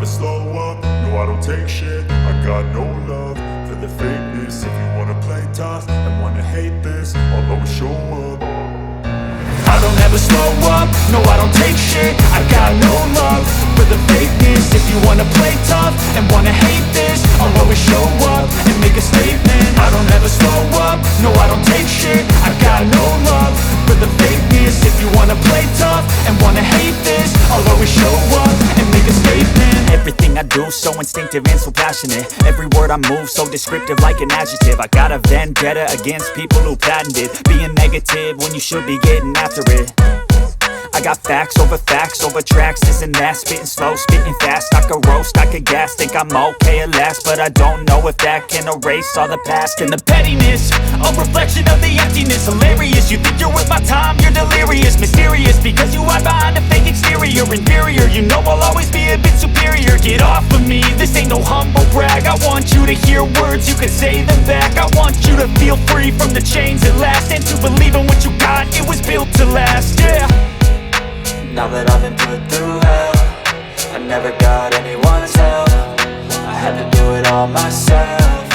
slow up, no I don't take shit. I got no love for the fakeness. If you wanna play tough and wanna hate this, I'll always show up. I don't ever slow up, no I don't take shit. I got no love for the fakeness. If you wanna play tough and wanna hate this, I'll always show up and make a statement. I don't ever slow up, no I don't take shit. I got no love for the fakeness. If you wanna play tough and wanna hate this, I'll always show up and make a statement. Everything I do so instinctive and so passionate. Every word I move so descriptive like an adjective. I got a vendetta against people who patented being negative when you should be getting after it. I got facts over tracks, this and that. Spitting slow, spitting fast, I could roast, I could gas. Think I'm okay at last, but I don't know if that can erase all the past. And the pettiness, a reflection of the emptiness. Hilarious, you think you're worth my time, you're delirious. Mysterious, because you hide behind a fake exterior. Inferior, you know I'll always be a bit superior. Get off of me, this ain't no humble brag. I want you to hear words, you can say them back. I want you to feel free from the chains at last, and to believe in what you got, it was built to last, yeah. Now that I've been put through hell, I never got anyone's help. I had to do it all myself.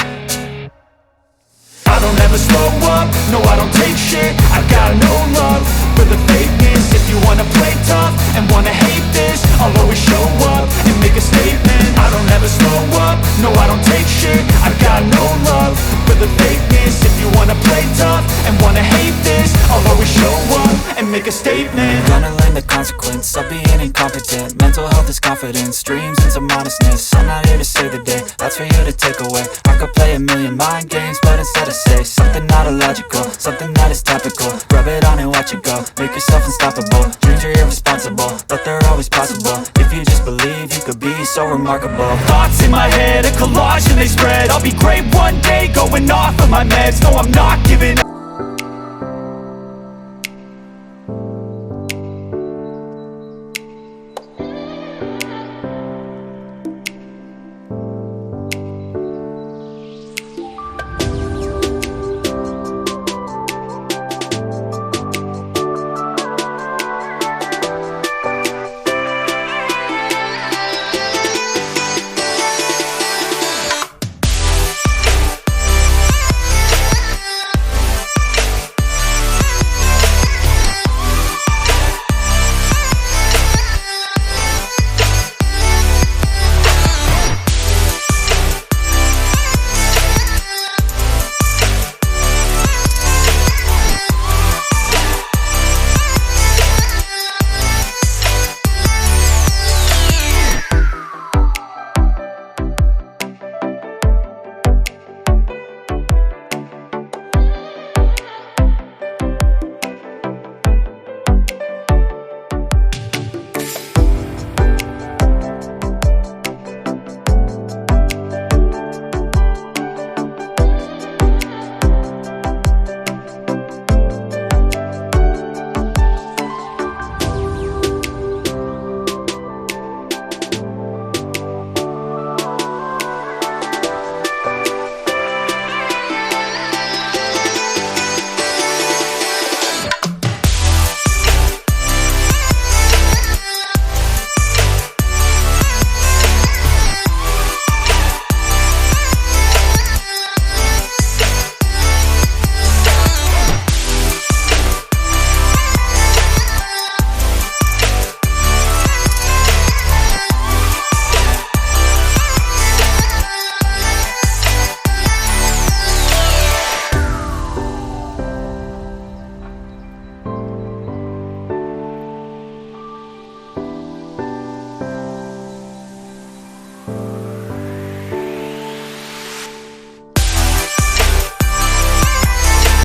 I don't ever slow up, no I don't take shit. I got no love for the fakeness. If you wanna play tough and wanna hate this, I'll always show up and make a statement. I don't ever slow up, no I don't take shit. I got no love for the fakeness. If you wanna play tough and wanna hate this, I'll always show up and make a statement. Gonna learn the consequence of being incompetent. Mental health is confidence, dreams and some honestness. I'm not here to save the day, that's for you to take away. I could play a million mind games, but instead I say something not illogical, something that is topical. Rub it on and watch it go, make yourself unstoppable. Dreams are irresponsible, but they're always possible. If you just believe, you could be so remarkable. Thoughts in my head, a collage and they spread. I'll be great one day, going off of my meds. No, I'm not giving up.